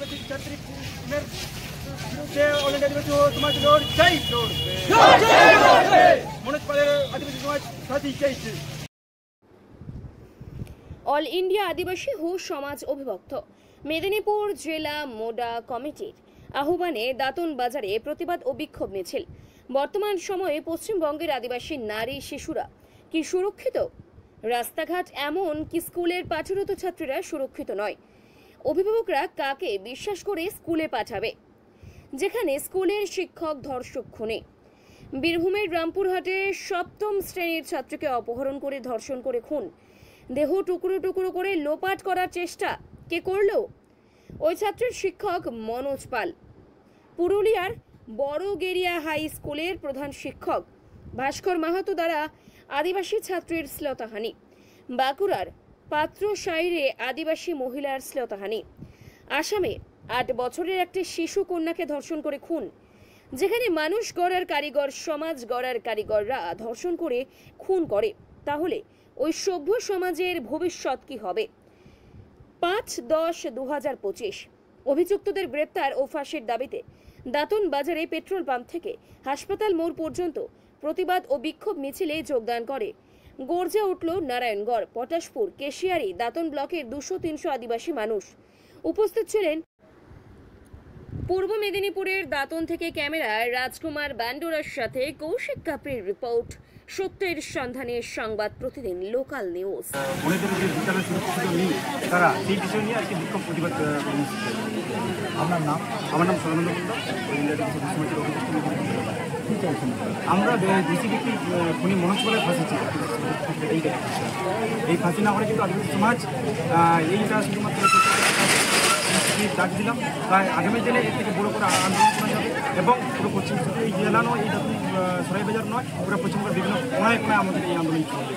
আদিবাসী ছাত্রীদের বিরুদ্ধে all India আদিবাসী সমাজ লড় চাই মনোজ পালের আদিবাসী সমাজ ফাঁসি চাইছে। অল ইন্ডিয়া আদিবাসী হু সমাজ অভিভক্ত মেদিনীপুর জেলা মোডা কমিটির আহ্বানে দাঁতন বাজারে প্রতিবাদ ও বিক্ষোভ মিছিল। বর্তমান সময়ে পশ্চিমবঙ্গের আদিবাসী নারী শিশুরা কি সুরক্ষিত? রাস্তাঘাট এমন কি স্কুলের পাঠরত ছাত্রীরা সুরক্ষিত নয়? অভিভাবকরা কাকে বিশ্বাস করে স্কুলে পাঠাবে, যেখানে স্কুলের শিক্ষক ধর্ষক খুনে? বীরভূমের রামপুরহাটে সপ্তম শ্রেণীর ছাত্রীকে অপহরণ করে ধর্ষণ করে খুন, দেহ টুকরো টুকরো করে লোপাট করার চেষ্টা কে করলো? ওই ছাত্রের শিক্ষক মনোজ পাল। পুরুলিয়ার বড়গেরিয়া হাই স্কুলের প্রধান শিক্ষক ভাস্কর মাহাতো দ্বারা আদিবাসী ছাত্রীর শ্লীলতাহানি। বাঁকুড়ার পাত্রসাইরে আদিবাসী মহিলার শ্লীলতাহানি। আসামে 8 বছরের একটি শিশু কন্যাকে ধর্ষণ করে খুন, যেখানে মানুষ গড়ার কারিগর, সমাজ গড়ার কারিগররা ধর্ষণ করে খুন করে, তাহলে ওই সভ্য সমাজের ভবিষ্যৎ কি হবে? 5-10-2025 অভিযুক্তদের গ্রেপ্তার ও ফাঁসির দাবিতে দাঁতন বাজারে পেট্রোল পাম্প থেকে হাসপাতাল মোড় পর্যন্ত প্রতিবাদ ও বিক্ষোভ মিছিলে যোগদান করে গর্জে উঠল নারায়ণগড়, পটাশপুর, কেশিয়ারি, দাঁতন ব্লকের 200-300 আদিবাসী মানুষ। উপস্থিত ছিলেন পূর্ব মেদিনীপুরের দাঁতন থেকে ক্যামেরায় রাজকুমার বান্ডোরার সাথে কৌশিক কাপড়ির রিপোর্ট, সত্যের সন্ধানে সংবাদ প্রতিদিন লোকাল নিউজ। তারা সেই বিষয় নিয়ে আজকে বিক্ষোভ প্রতিবাদ কর্মসূচি। আপনার নাম? আমার নাম সদানন্দ কুন্ডা। আমরা দোষী ব্যক্তি খুনি মনোজ পালের ফাঁসি চাই। এই ফাঁসি না হলে কিন্তু আদিবাসী সমাজ এইটা শুধুমাত্র ডাক দিলাম, তাই আগামী দিনে এর থেকে বড় করে আন্দোলন করা যাবে এবং পুরো পশ্চিম এই জেলা নয়, এই সরাইবাজার নয়, পুরো পশ্চিমবঙ্গের বিভিন্ন কোনায় কোনায় আমাদের এই আন্দোলন চলবে।